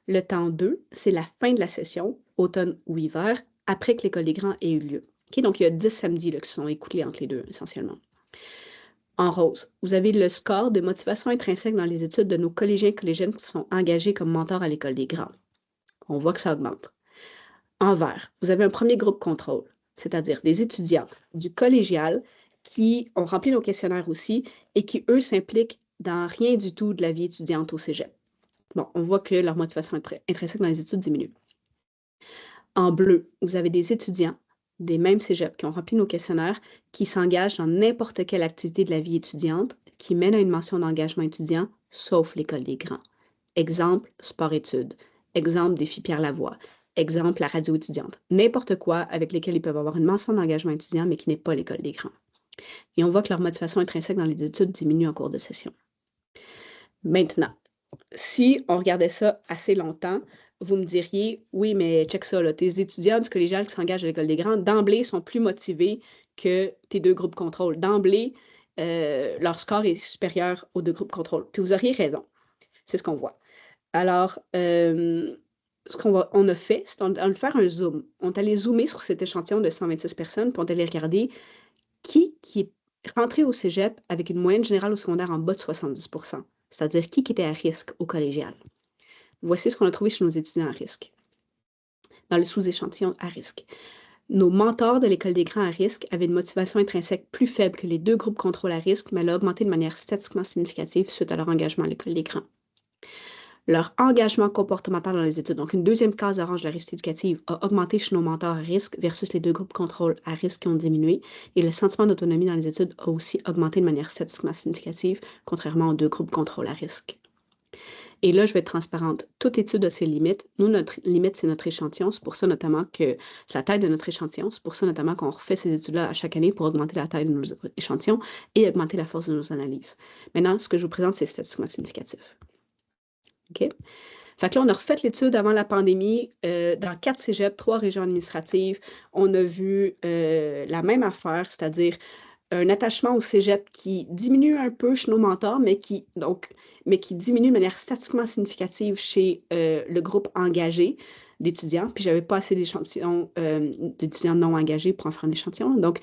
Le temps 2, c'est la fin de la session, automne ou hiver, après que l'École des grands ait eu lieu. Okay? Donc, il y a 10 samedis là, qui sont écoulés entre les deux, essentiellement. En rose, vous avez le score de motivation intrinsèque dans les études de nos collégiens et collégiennes qui sont engagés comme mentors à l'École des grands. On voit que ça augmente. En vert, vous avez un premier groupe contrôle, c'est-à-dire des étudiants du collégial qui ont rempli nos questionnaires aussi et qui, eux, s'impliquent dans rien du tout de la vie étudiante au cégep. Bon, on voit que leur motivation intrinsèque dans les études diminue. En bleu, vous avez des étudiants des mêmes cégeps qui ont rempli nos questionnaires, qui s'engagent dans n'importe quelle activité de la vie étudiante, qui mènent à une mention d'engagement étudiant, sauf l'École des grands. Exemple, sport-études. Exemple, défi Pierre Lavoie. Exemple, la radio étudiante. N'importe quoi avec lesquels ils peuvent avoir une mention d'engagement étudiant, mais qui n'est pas l'École des grands. Et on voit que leur motivation intrinsèque dans les études diminue en cours de session. Maintenant, si on regardait ça assez longtemps, vous me diriez, oui, mais check ça, là, tes étudiants du collégial qui s'engagent à l'École des grands, d'emblée, sont plus motivés que tes deux groupes contrôle. D'emblée, leur score est supérieur aux deux groupes contrôle. Puis vous auriez raison. C'est ce qu'on voit. Alors, ce qu'on a fait, c'est on a faire un zoom. On est allé zoomer sur cet échantillon de 126 personnes, puis on est allé regarder qui est rentré au cégep avec une moyenne générale au secondaire en bas de 70 %, c'est-à-dire qui était à risque au collégial. Voici ce qu'on a trouvé chez nos étudiants à risque, dans le sous-échantillon à risque. Nos mentors de l'École des grands à risque avaient une motivation intrinsèque plus faible que les deux groupes contrôle à risque, mais elle a augmenté de manière statistiquement significative suite à leur engagement à l'École des grands. Leur engagement comportemental dans les études, donc une deuxième case orange de la réussite éducative, a augmenté chez nos mentors à risque versus les deux groupes contrôle à risque qui ont diminué. Et le sentiment d'autonomie dans les études a aussi augmenté de manière statistiquement significative, contrairement aux deux groupes contrôle à risque. Et là, je vais être transparente. Toute étude a ses limites. Nous, notre limite, c'est notre échantillon. C'est pour ça notamment que c'est la taille de notre échantillon. C'est pour ça notamment qu'on refait ces études-là à chaque année pour augmenter la taille de nos échantillons et augmenter la force de nos analyses. Maintenant, ce que je vous présente, c'est statistiquement significatif. OK? Fait que là, on a refait l'étude avant la pandémie dans 4 cégeps, 3 régions administratives. On a vu la même affaire, c'est-à-dire un attachement au cégep qui diminue un peu chez nos mentors, mais qui diminue de manière statistiquement significative chez le groupe engagé d'étudiants. Puis, j'avais pas assez d'échantillons d'étudiants non engagés pour en faire un échantillon. Donc,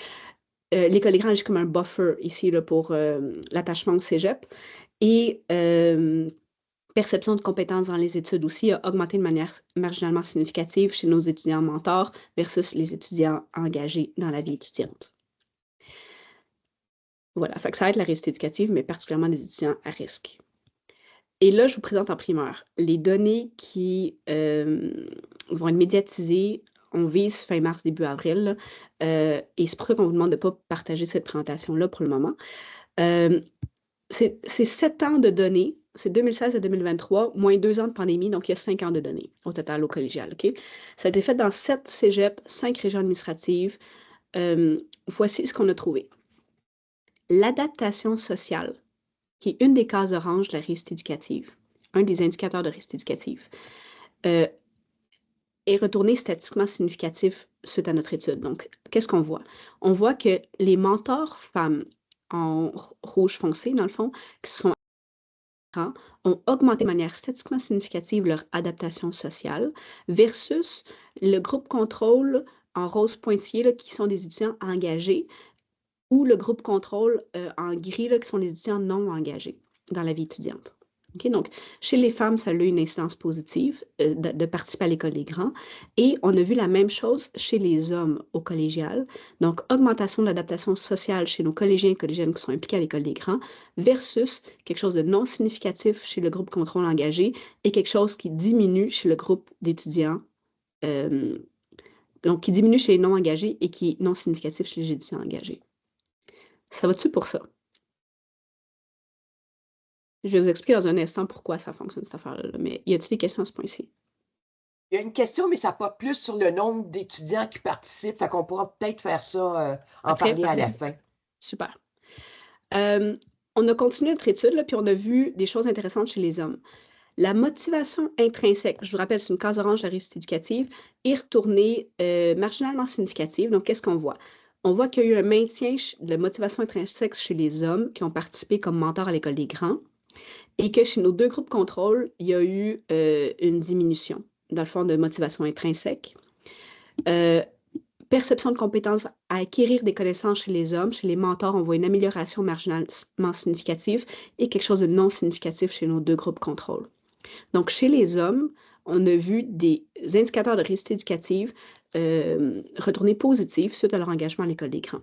l'École des grands agit comme un buffer ici là, pour l'attachement au cégep. Et perception de compétences dans les études aussi a augmenté de manière marginalement significative chez nos étudiants mentors versus les étudiants engagés dans la vie étudiante. Voilà, fait que ça aide la réussite éducative, mais particulièrement des étudiants à risque. Et là, je vous présente en primeur les données qui vont être médiatisées. On vise fin mars, début avril, et c'est pour ça qu'on vous demande de ne pas partager cette présentation-là pour le moment. C'est 7 ans de données, c'est 2016 à 2023, moins 2 ans de pandémie, donc il y a 5 ans de données au total au collégial. Okay? Ça a été fait dans 7 cégeps, 5 régions administratives. Voici ce qu'on a trouvé. L'adaptation sociale, qui est une des cases oranges de la réussite éducative, un des indicateurs de réussite éducative, est retourné statistiquement significatif suite à notre étude. Donc, qu'est-ce qu'on voit? On voit que les mentors femmes en rouge foncé, dans le fond, qui sont ont augmenté de manière statistiquement significative leur adaptation sociale versus le groupe contrôle en rose pointillé, là, qui sont des étudiants engagés, ou le groupe contrôle en gris, là, qui sont les étudiants non engagés dans la vie étudiante. Okay? Donc, chez les femmes, ça a eu une incidence positive de participer à l'École des grands. Et on a vu la même chose chez les hommes au collégial. Donc, augmentation de l'adaptation sociale chez nos collégiens et collégiennes qui sont impliqués à l'École des grands versus quelque chose de non significatif chez le groupe contrôle engagé et quelque chose qui diminue chez le groupe d'étudiants, donc qui diminue chez les non engagés et qui est non significatif chez les étudiants engagés. Ça va-tu pour ça? Je vais vous expliquer dans un instant pourquoi ça fonctionne, cette affaire-là. Mais y a-t-il des questions à ce point-ci? Il y a une question, mais ça n'a pas plus sur le nombre d'étudiants qui participent. Fait qu'on pourra peut-être faire ça, en parler à la fin. Super. On a continué notre étude, là, puis on a vu des choses intéressantes chez les hommes. La motivation intrinsèque, je vous rappelle, c'est une case orange de la réussite éducative, est retournée marginalement significative. Donc, qu'est-ce qu'on voit? On voit qu'il y a eu un maintien de motivation intrinsèque chez les hommes qui ont participé comme mentors à l'École des grands et que chez nos deux groupes contrôle, il y a eu une diminution, dans le fond, de motivation intrinsèque. Perception de compétences à acquérir des connaissances chez les hommes. Chez les mentors, on voit une amélioration marginalement significative et quelque chose de non significatif chez nos deux groupes contrôle. Donc, chez les hommes, on a vu des indicateurs de réussite éducative retourner positifs suite à leur engagement à l'École des grands.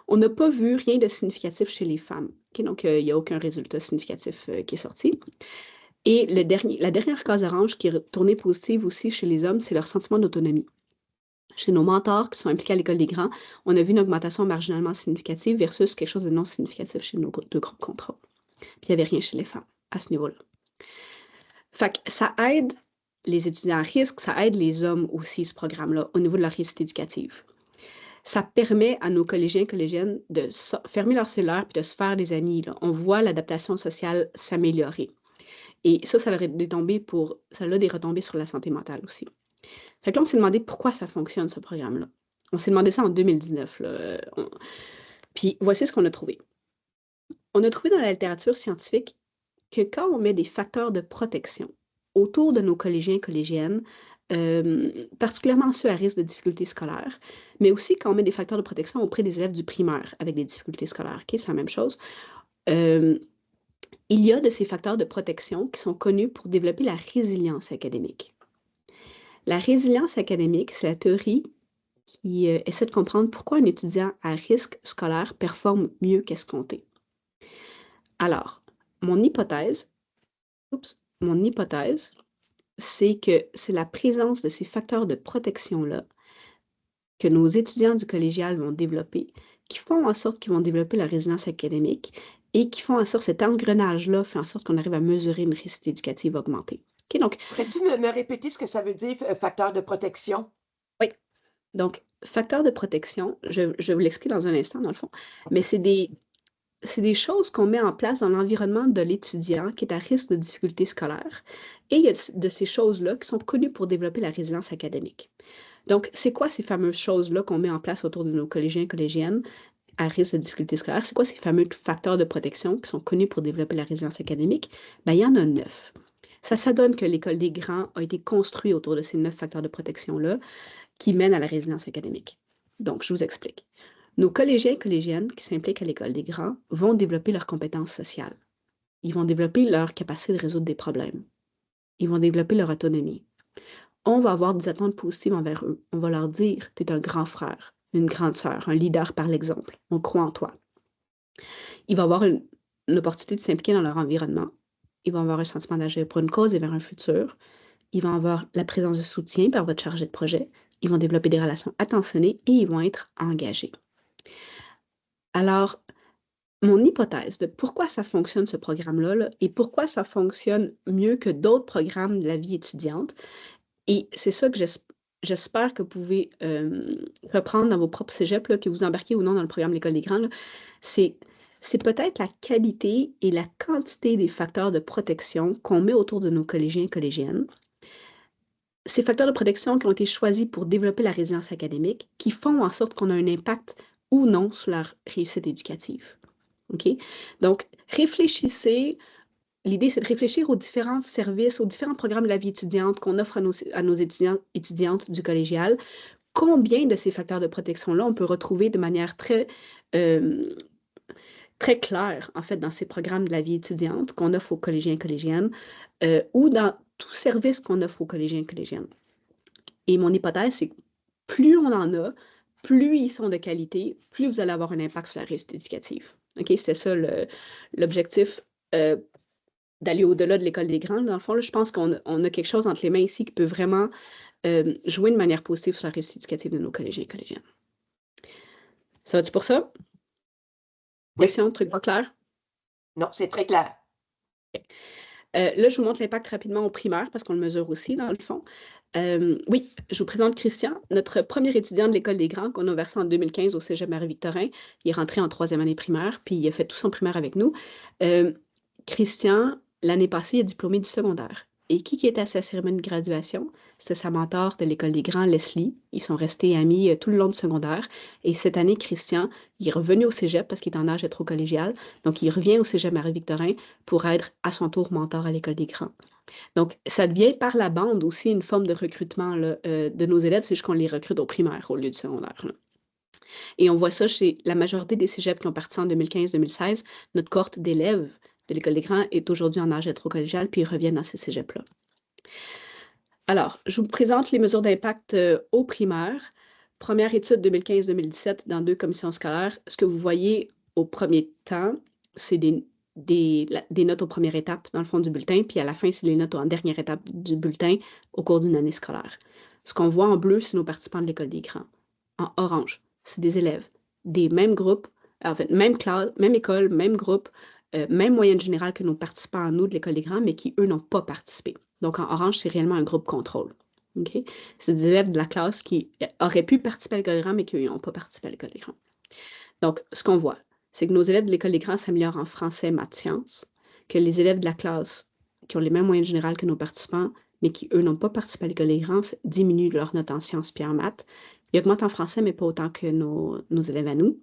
On n'a pas vu rien de significatif chez les femmes. Okay? Donc, il n'y a aucun résultat significatif qui est sorti. Et la dernière case orange qui est retournée positive aussi chez les hommes, c'est leur sentiment d'autonomie. Chez nos mentors qui sont impliqués à l'École des grands, on a vu une augmentation marginalement significative versus quelque chose de non significatif chez nos deux groupes contrôle. Puis il n'y avait rien chez les femmes à ce niveau-là. Fait que ça aide les étudiants à risque, ça aide les hommes aussi, ce programme-là, au niveau de leur réussite éducative. Ça permet à nos collégiens et collégiennes de fermer leur cellulaire et de se faire des amis. Là. On voit l'adaptation sociale s'améliorer. Et ça a des retombées sur la santé mentale aussi. Fait que là, on s'est demandé pourquoi ça fonctionne, ce programme-là. On s'est demandé ça en 2019. Là. Puis voici ce qu'on a trouvé. On a trouvé dans la littérature scientifique que quand on met des facteurs de protection autour de nos collégiens et collégiennes, particulièrement ceux à risque de difficultés scolaires, mais aussi quand on met des facteurs de protection auprès des élèves du primaire avec des difficultés scolaires, okay, c'est la même chose, il y a de ces facteurs de protection qui sont connus pour développer la résilience académique. La résilience académique, c'est la théorie qui essaie de comprendre pourquoi un étudiant à risque scolaire performe mieux qu'escompté. Alors, mon hypothèse, c'est que c'est la présence de ces facteurs de protection-là que nos étudiants du collégial vont développer, qui font en sorte qu'ils vont développer la résilience académique et qui font en sorte, cet engrenage-là fait en sorte qu'on arrive à mesurer une réussite éducative augmentée. Okay, donc, pourrais-tu me répéter ce que ça veut dire, facteur de protection? Oui. Donc, facteur de protection, je vais vous l'expliquer dans un instant, dans le fond, mais c'est des choses qu'on met en place dans l'environnement de l'étudiant qui est à risque de difficultés scolaires. Et il y a de ces choses-là qui sont connues pour développer la résilience académique. Donc, c'est quoi ces fameuses choses-là qu'on met en place autour de nos collégiens et collégiennes à risque de difficultés scolaires? C'est quoi ces fameux facteurs de protection qui sont connus pour développer la résilience académique? Bien, il y en a 9. Ça donne que l'École des grands a été construite autour de ces 9 facteurs de protection-là qui mènent à la résilience académique. Donc, je vous explique. Nos collégiens et collégiennes qui s'impliquent à l'École des grands vont développer leurs compétences sociales. Ils vont développer leur capacité de résoudre des problèmes. Ils vont développer leur autonomie. On va avoir des attentes positives envers eux. On va leur dire, tu es un grand frère, une grande sœur, un leader par l'exemple. On croit en toi. Ils vont avoir une opportunité de s'impliquer dans leur environnement. Ils vont avoir un sentiment d'agir pour une cause et vers un futur. Ils vont avoir la présence de soutien par votre chargé de projet. Ils vont développer des relations attentionnées et ils vont être engagés. Alors, mon hypothèse de pourquoi ça fonctionne, ce programme-là, là, et pourquoi ça fonctionne mieux que d'autres programmes de la vie étudiante, et c'est ça que j'espère que vous pouvez reprendre dans vos propres cégeps, là, que vous embarquez ou non dans le programme L'École des grands, là, c'est peut-être la qualité et la quantité des facteurs de protection qu'on met autour de nos collégiens et collégiennes. Ces facteurs de protection qui ont été choisis pour développer la résilience académique, qui font en sorte qu'on a un impact ou non sur leur réussite éducative. Okay? Donc, réfléchissez. L'idée, c'est de réfléchir aux différents services, aux différents programmes de la vie étudiante qu'on offre à nos étudiantes du collégial. Combien de ces facteurs de protection-là on peut retrouver de manière très claire, en fait, dans ces programmes de la vie étudiante qu'on offre aux collégiens et collégiennes ou dans tout service qu'on offre aux collégiens et collégiennes. Et mon hypothèse, c'est que plus on en a, plus ils sont de qualité, plus vous allez avoir un impact sur la réussite éducative. Okay? C'était ça l'objectif d'aller au-delà de l'École des grands. Dans le fond, là, je pense qu'on a quelque chose entre les mains ici qui peut vraiment jouer de manière positive sur la réussite éducative de nos collégiens et collégiennes. Ça va-tu pour ça? Oui. Question, truc pas clair? Non, c'est très clair. Okay. Là, je vous montre l'impact rapidement au primaire parce qu'on le mesure aussi, dans le fond. Oui, je vous présente Christian, notre premier étudiant de l'École des grands qu'on a versé en 2015 au Cégep Marie-Victorin. Il est rentré en 3e année primaire, puis il a fait tout son primaire avec nous. Christian, l'année passée, il a diplômé du secondaire. Et qui était à sa cérémonie de graduation? C'était sa mentor de l'École des grands, Leslie. Ils sont restés amis tout le long du secondaire. Et cette année, Christian, il est revenu au cégep parce qu'il est en âge d'être au collégial. Donc, il revient au Cégep Marie-Victorin pour être à son tour mentor à l'École des grands. Donc, ça devient par la bande aussi une forme de recrutement là, de nos élèves. C'est juste qu'on les recrute au primaire au lieu du secondaire. Là. Et on voit ça chez la majorité des cégeps qui ont parti en 2015-2016. Notre cohorte d'élèves de l'École des grands est aujourd'hui en âge d'être au collégial, puis ils reviennent dans ces cégeps-là. Alors, je vous présente les mesures d'impact au primaire. Première étude 2015-2017 dans 2 commissions scolaires. Ce que vous voyez au premier temps, c'est des notes aux premières étapes dans le fond du bulletin, puis à la fin, c'est les notes en dernière étape du bulletin au cours d'une année scolaire. Ce qu'on voit en bleu, c'est nos participants de l'école des grands. En orange, c'est des élèves des mêmes groupes, en fait, même classe, même école, même groupe, même moyenne générale que nos participants à nous de l'école des grands, mais qui, eux, n'ont pas participé. Donc, en orange, c'est réellement un groupe contrôle. Okay? C'est des élèves de la classe qui auraient pu participer à l'école des grands, mais qui n'ont pas participé à l'école des grands. Donc, ce qu'on voit, c'est que nos élèves de l'école des grands s'améliorent en français, maths, sciences, que les élèves de la classe qui ont les mêmes moyennes générales que nos participants, mais qui, eux, n'ont pas participé à l'école des grands, diminuent leur note en sciences puis en maths. Ils augmentent en français, mais pas autant que nos élèves à nous.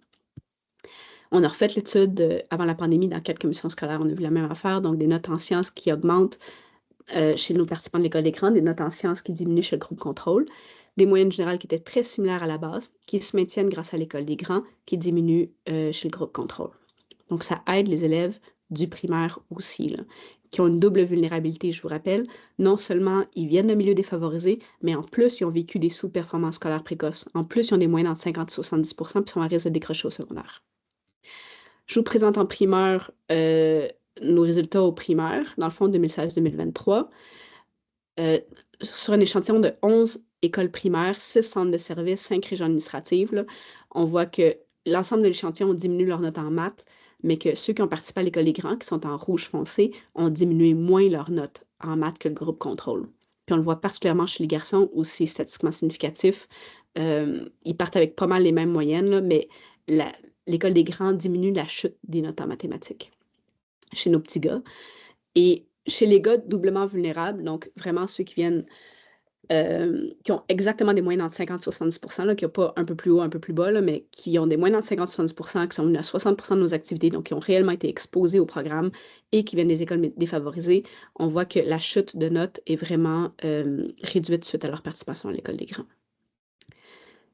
On a refait l'étude avant la pandémie dans 4 commissions scolaires. On a vu la même affaire, donc des notes en sciences qui augmentent chez nos participants de l'école des grands, des notes en sciences qui diminuent chez le groupe contrôle, des moyennes générales qui étaient très similaires à la base, qui se maintiennent grâce à l'école des grands, qui diminuent chez le groupe contrôle. Donc, ça aide les élèves du primaire aussi, là, qui ont une double vulnérabilité, je vous rappelle. Non seulement ils viennent de milieux défavorisés, mais en plus, ils ont vécu des sous-performances scolaires précoces. En plus, ils ont des moyennes entre 50 et 70 % puis sont à risque de décrocher au secondaire. Je vous présente en primeur nos résultats au primaire, dans le fond, 2016-2023. Sur un échantillon de 11 écoles primaires, 6 centres de services, 5 régions administratives, là, on voit que l'ensemble de l'échantillon diminue leur note en maths, mais que ceux qui ont participé à l'école des grands, qui sont en rouge foncé, ont diminué moins leur note en maths que le groupe contrôle. Puis on le voit particulièrement chez les garçons, où c'est statistiquement significatif. Ils partent avec pas mal les mêmes moyennes, là, mais l'école des grands diminue la chute des notes en mathématiques chez nos petits gars. Et chez les gars doublement vulnérables, donc vraiment ceux qui viennent, qui ont exactement des moyennes entre 50 et 70 %, là, qui n'ont pas un peu plus haut, un peu plus bas, là, mais qui ont des moyennes entre 50 et 70 %, qui sont venus à 60 % de nos activités, donc qui ont réellement été exposés au programme et qui viennent des écoles défavorisées, on voit que la chute de notes est vraiment réduite suite à leur participation à l'école des grands.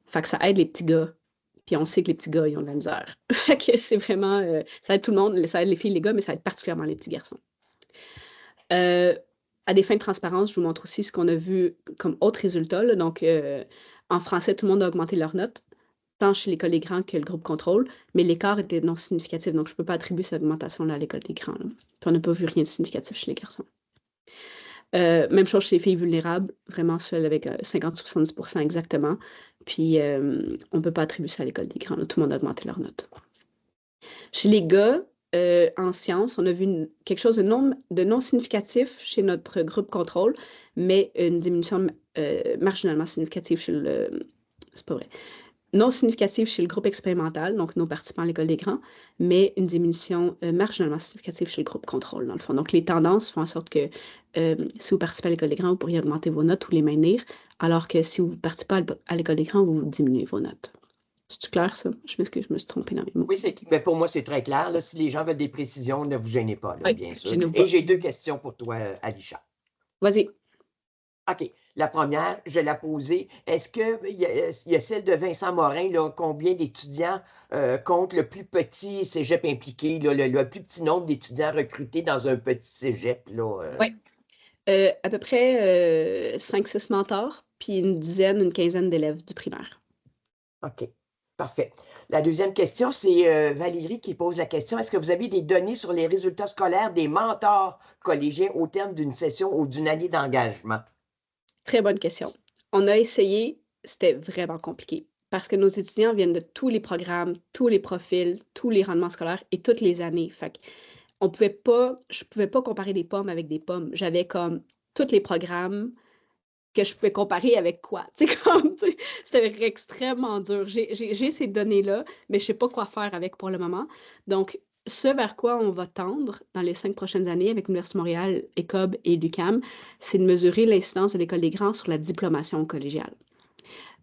Fait que ça aide les petits gars. Puis on sait que les petits gars, ils ont de la misère. Fait que c'est vraiment... ça aide tout le monde, ça aide les filles et les gars, mais ça aide particulièrement les petits garçons. À des fins de transparence, je vous montre aussi ce qu'on a vu comme autres résultats. Là. Donc, en français, tout le monde a augmenté leurs notes, tant chez l'école des grands que le groupe contrôle, mais l'écart était non significatif, donc je ne peux pas attribuer cette augmentation-là à l'école des grands. Là. Puis on n'a pas vu rien de significatif chez les garçons. Même chose chez les filles vulnérables, vraiment celles avec 50-70 % exactement. Puis on ne peut pas attribuer ça à l'école des grands. Là. Tout le monde a augmenté leurs notes. Chez les gars, en sciences, on a vu quelque chose de non significatif chez notre groupe contrôle, mais une diminution marginalement significative chez le... C'est pas vrai. Non significative chez le groupe expérimental, donc nos participants à l'école des grands, mais une diminution marginalement significative chez le groupe contrôle, dans le fond. Donc, les tendances font en sorte que si vous participez à l'école des grands, vous pourriez augmenter vos notes ou les maintenir, alors que si vous participez à l'école des grands, vous diminuez vos notes. C'est clair, ça? Je m'excuse, je me suis trompée dans mes mots. Oui, mais pour moi, c'est très clair. Là, si les gens veulent des précisions, ne vous gênez pas, là, oui, bien sûr. gênez-vous Et pas. j'ai 2 questions pour toi, Alisha. Vas-y. OK. La première, je l'ai posée. Est-ce qu'il y a celle de Vincent Morin, là, combien d'étudiants compte le plus petit cégep impliqué, là, le plus petit nombre d'étudiants recrutés dans un petit cégep? Oui. À peu près 5-6 mentors, puis une quinzaine d'élèves du primaire. OK. Parfait. La deuxième question, c'est Valérie qui pose la question. Est-ce que vous avez des données sur les résultats scolaires des mentors collégiens au terme d'une session ou d'une année d'engagement? Très bonne question. On a essayé, c'était vraiment compliqué parce que nos étudiants viennent de tous les programmes, tous les profils, tous les rendements scolaires et toutes les années. Fait je pouvais pas comparer des pommes avec des pommes. J'avais comme tous les programmes que je pouvais comparer avec quoi. C'était extrêmement dur. J'ai ces données-là, mais je ne sais pas quoi faire avec pour le moment. Donc, ce vers quoi on va tendre dans les 5 prochaines années avec l'Université de Montréal, ECOB et l'UQAM, c'est de mesurer l'incidence de l'École des grands sur la diplomation collégiale.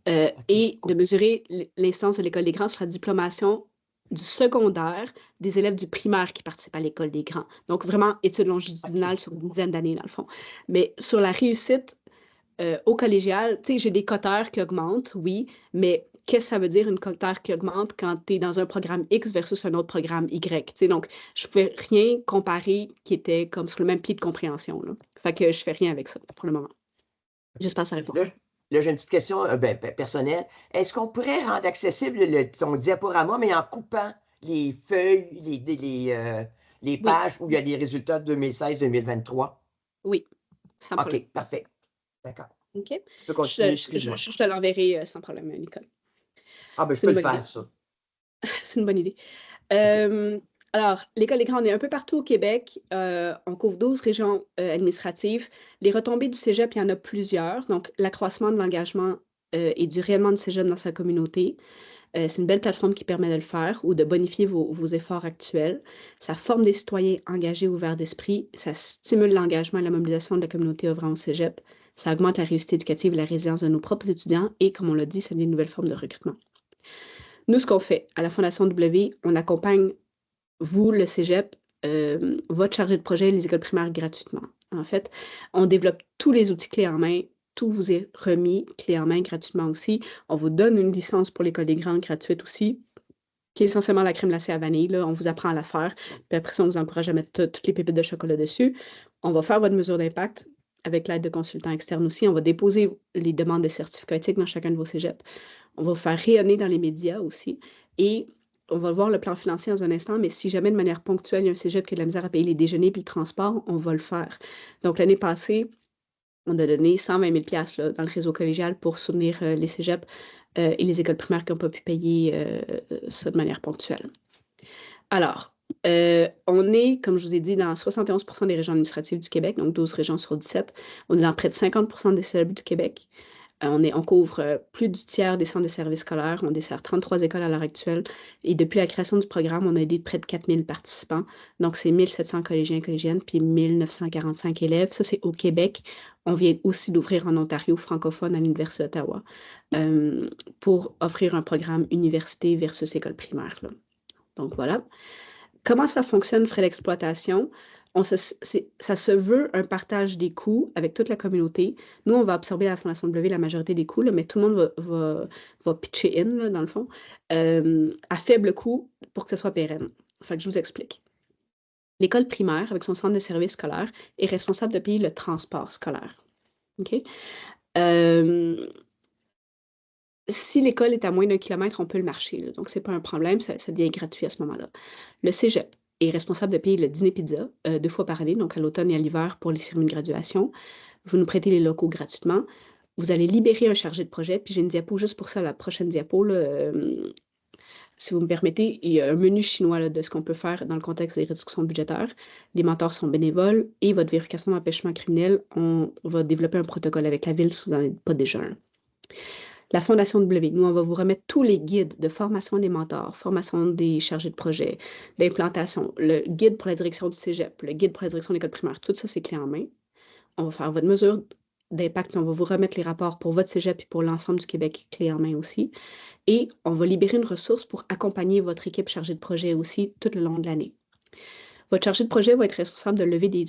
Et de mesurer l'incidence de l'École des grands sur la diplomation du secondaire des élèves du primaire qui participent à l'École des grands. Donc, vraiment, études longitudinales sur une dizaine d'années, dans le fond. Mais sur la réussite au collégial, tu sais, j'ai des coteurs qui augmentent, oui, mais qu'est-ce que ça veut dire une coteur qui augmente quand tu es dans un programme X versus un autre programme Y? Tu sais, donc, je ne pouvais rien comparer qui était comme sur le même pied de compréhension. Là. Fait que je ne fais rien avec ça pour le moment. J'espère que ça répond. Là, j'ai une petite question personnelle. Est-ce qu'on pourrait rendre accessible ton diaporama, mais en coupant les feuilles, les pages où il y a les résultats de 2016-2023? Oui, sans problème. OK, parfait. D'accord. OK? Tu peux continuer, excuse-moi. Je te l'enverrai sans problème, Nicole. Ah, ben je C'est peux une le bonne faire, idée. ça. C'est une bonne idée. OK. Alors, l'École des grands, on est un peu partout au Québec. On couvre 12 régions administratives. Les retombées du cégep, il y en a plusieurs. Donc, l'accroissement de l'engagement et du rayonnement du cégep dans sa communauté. C'est une belle plateforme qui permet de le faire ou de bonifier vos efforts actuels. Ça forme des citoyens engagés, ouverts d'esprit. Ça stimule l'engagement et la mobilisation de la communauté œuvrant au cégep. Ça augmente la réussite éducative et la résilience de nos propres étudiants. Et comme on l'a dit, ça devient une nouvelle forme de recrutement. Nous, ce qu'on fait à la Fondation W, on accompagne vous, le cégep, votre chargé de projet, les écoles primaires gratuitement. En fait, on développe tous les outils clés en main. Tout vous est remis clé en main gratuitement aussi. On vous donne une licence pour l'École des grandes gratuite aussi, qui est essentiellement la crème glacée à vanille. Là. On vous apprend à la faire. Puis après ça, on vous encourage à mettre toutes les pépites de chocolat dessus. On va faire votre mesure d'impact avec l'aide de consultants externes aussi. On va déposer les demandes de certificats éthiques dans chacun de vos cégeps. On va vous faire rayonner dans les médias aussi. Et on va voir le plan financier dans un instant, mais si jamais de manière ponctuelle, il y a un cégep qui a de la misère à payer les déjeuners puis le transport, on va le faire. Donc, l'année passée, on a donné 120 000 $ dans le réseau collégial pour soutenir les cégeps et les écoles primaires qui n'ont pas pu payer ça de manière ponctuelle. Alors, on est, comme je vous ai dit, dans 71 % des régions administratives du Québec, donc 12 régions sur 17. On est dans près de 50 % des cégeps du Québec. On couvre plus du tiers des centres de services scolaires. On dessert 33 écoles à l'heure actuelle. Et depuis la création du programme, on a aidé près de 4000 participants. Donc, c'est 1700 collégiens et collégiennes, puis 1945 élèves. Ça, c'est au Québec. On vient aussi d'ouvrir en Ontario francophone à l'Université d'Ottawa pour offrir un programme université versus école primaire. Là. Donc, voilà. Comment ça fonctionne, frais d'exploitation? Ça se veut un partage des coûts avec toute la communauté. Nous, on va absorber à la Fondation W la majorité des coûts, là, mais tout le monde va pitcher in, là, dans le fond, à faible coût pour que ce soit pérenne. Fait que je vous explique. L'école primaire, avec son centre de services scolaire, est responsable de payer le transport scolaire. OK? Si l'école est à moins d'1 kilomètre, on peut le marcher. Là. Donc, ce n'est pas un problème, ça devient gratuit à ce moment-là. Le cégep est responsable de payer le dîner pizza 2 fois par année, donc à l'automne et à l'hiver pour les cérémonies de graduation. Vous nous prêtez les locaux gratuitement. Vous allez libérer un chargé de projet, puis j'ai une diapo juste pour ça, la prochaine diapo. Là, si vous me permettez, il y a un menu chinois là, de ce qu'on peut faire dans le contexte des réductions budgétaires. Les mentors sont bénévoles et votre vérification d'empêchement criminel, on va développer un protocole avec la ville si vous n'en êtes pas déjà un. La Fondation W, nous, on va vous remettre tous les guides de formation des mentors, formation des chargés de projet, d'implantation, le guide pour la direction du cégep, le guide pour la direction de l'école primaire, tout ça, c'est clé en main. On va faire votre mesure d'impact, on va vous remettre les rapports pour votre cégep et pour l'ensemble du Québec, clé en main aussi. Et on va libérer une ressource pour accompagner votre équipe chargée de projet aussi tout le long de l'année. Votre chargé de projet va être responsable de lever des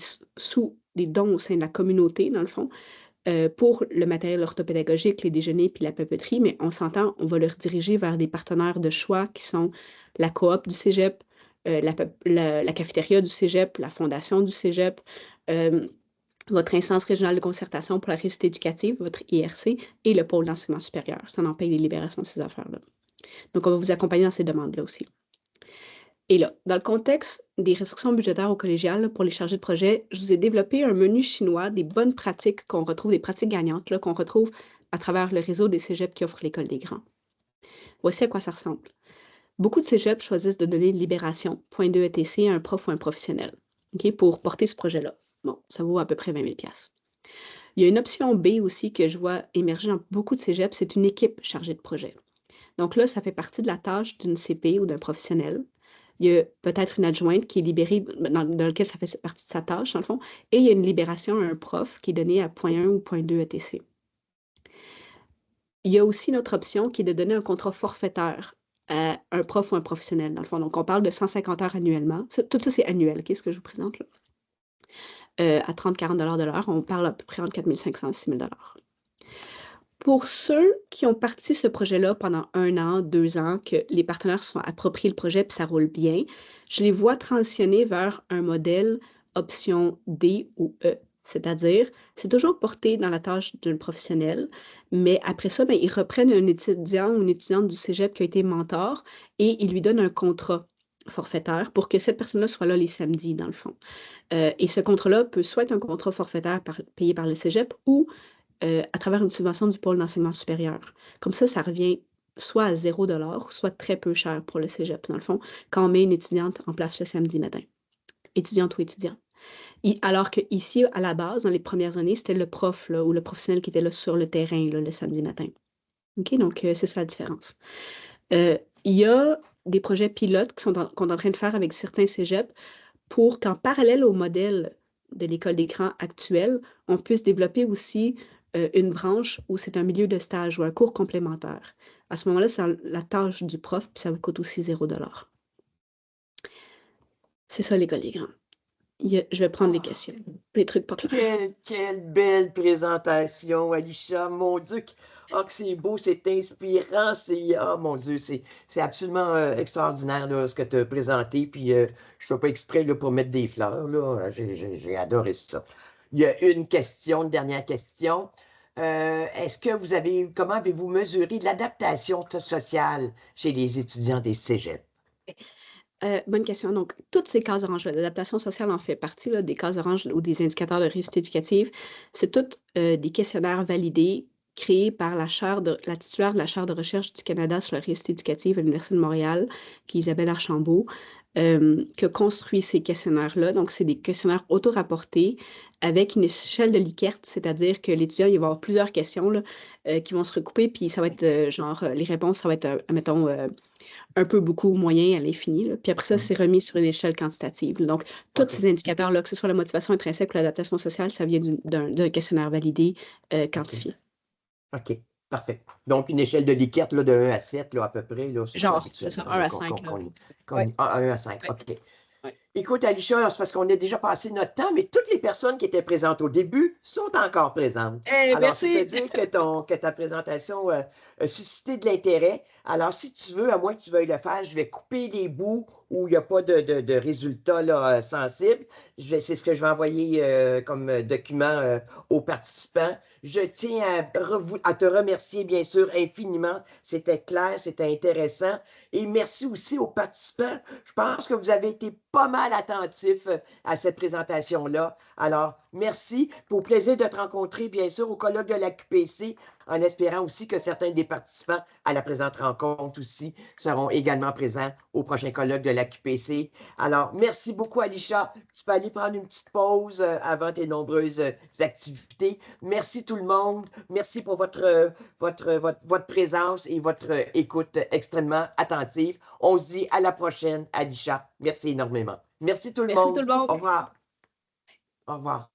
dons au sein de la communauté, dans le fond, pour le matériel orthopédagogique, les déjeuners puis la papeterie, mais on s'entend, on va le rediriger vers des partenaires de choix qui sont la coop du cégep, la cafétéria du cégep, la fondation du cégep, votre instance régionale de concertation pour la réussite éducative, votre IRC, et le pôle d'enseignement supérieur. Ça en paye des libérations, ces affaires-là. Donc, on va vous accompagner dans ces demandes-là aussi. Et là, dans le contexte des restrictions budgétaires au collégial, là, pour les chargés de projet, je vous ai développé un menu chinois des bonnes pratiques qu'on retrouve, des pratiques gagnantes là, qu'on retrouve à travers le réseau des cégeps qui offrent l'École des grands. Voici à quoi ça ressemble. Beaucoup de cégeps choisissent de donner une libération, .2 ETC, à un prof ou un professionnel, okay, pour porter ce projet-là. Bon, ça vaut à peu près 20 000 $. Il y a une option B aussi que je vois émerger dans beaucoup de cégeps, c'est une équipe chargée de projet. Donc là, ça fait partie de la tâche d'une CP ou d'un professionnel. Il y a peut-être une adjointe qui est libérée, dans laquelle ça fait partie de sa tâche, dans le fond, et il y a une libération à un prof qui est donnée à .1 ou .2 ETC. Il y a aussi une autre option qui est de donner un contrat forfaitaire à un prof ou un professionnel, dans le fond. Donc, on parle de 150 heures annuellement. Tout ça, c'est annuel, okay, ce que je vous présente là. À 30-40 $ de l'heure, on parle à peu près entre 4 500 et 6 000 $. Pour ceux qui ont parti ce projet-là pendant 1 an, 2 ans, que les partenaires se sont appropriés le projet et ça roule bien, je les vois transitionner vers un modèle option D ou E. C'est-à-dire, c'est toujours porté dans la tâche d'un professionnel, mais après ça, ils reprennent un étudiant ou une étudiante du cégep qui a été mentor et ils lui donnent un contrat forfaitaire pour que cette personne-là soit là les samedis, dans le fond. Et ce contrat-là peut soit être un contrat forfaitaire payé par le cégep ou à travers une subvention du pôle d'enseignement supérieur. Comme ça revient soit à 0 $, soit très peu cher pour le cégep, dans le fond, quand on met une étudiante en place le samedi matin. Étudiante ou étudiant. Alors qu'ici, à la base, dans les premières années, c'était le prof là, ou le professionnel qui était là sur le terrain là, le samedi matin. OK? Donc, c'est ça la différence. Il y a des projets pilotes qu'on est en train de faire avec certains cégeps pour qu'en parallèle au modèle de l'école d'écran actuelle, on puisse développer aussi une branche où c'est un milieu de stage ou un cours complémentaire. À ce moment-là, c'est la tâche du prof, puis ça vous coûte aussi 0 $. C'est ça l'école d'écran. Je vais prendre les questions, les trucs pas clairs. Quelle belle présentation, Alisha. Mon Dieu, que c'est beau, c'est inspirant. Oh mon Dieu, c'est absolument extraordinaire là, ce que tu as présenté. Puis je ne fais pas exprès là, pour mettre des fleurs. J'ai adoré ça. Il y a une dernière question. Comment avez-vous mesuré l'adaptation sociale chez les étudiants des cégeps? Bonne question. Donc, toutes ces cases oranges, l'adaptation sociale en fait partie là, des cases oranges ou des indicateurs de réussite éducative. C'est tous des questionnaires validés, créés par la titulaire de la chaire de recherche du Canada sur la réussite éducative à l'Université de Montréal, qui est Isabelle Archambault, qui a construit ces questionnaires-là. Donc, c'est des questionnaires auto-rapportés avec une échelle de Likert, c'est-à-dire que l'étudiant, il va avoir plusieurs questions là, qui vont se recouper, puis ça va être les réponses, ça va être, mettons, un peu, beaucoup, moyen, à l'infini. Puis après ça, c'est remis sur une échelle quantitative. Donc, tous ces indicateurs-là, que ce soit la motivation intrinsèque ou l'adaptation sociale, ça vient d'un questionnaire validé quantifié. OK, parfait. Donc, une échelle de Likert là, de 1 à 7, là, à peu près. Là, c'est ça, 1 à 5. 1 à 5, OK. Ouais. Écoute, Alisha, c'est parce qu'on a déjà passé notre temps, mais toutes les personnes qui étaient présentes au début sont encore présentes. Alors, c'est-à-dire que ta présentation a suscité de l'intérêt. Alors, si tu veux, à moins que tu veuilles le faire, je vais couper les bouts où il n'y a pas de résultats là, sensibles. C'est ce que je vais envoyer comme document aux participants. Je tiens à te remercier, bien sûr, infiniment. C'était clair, c'était intéressant. Et merci aussi aux participants. Je pense que vous avez été pas mal attentifs à cette présentation-là. Alors, merci. Au plaisir de te rencontrer, bien sûr, au colloque de la QPC, en espérant aussi que certains des participants à la présente rencontre aussi seront également présents au prochain colloque de la QPC. Alors, merci beaucoup, Alisha. Tu peux aller prendre une petite pause avant tes nombreuses activités. Merci tout le monde. Merci pour votre présence et votre écoute extrêmement attentive. On se dit à la prochaine, Alisha. Merci énormément. Merci tout le monde. Merci tout le monde. Au revoir. Au revoir.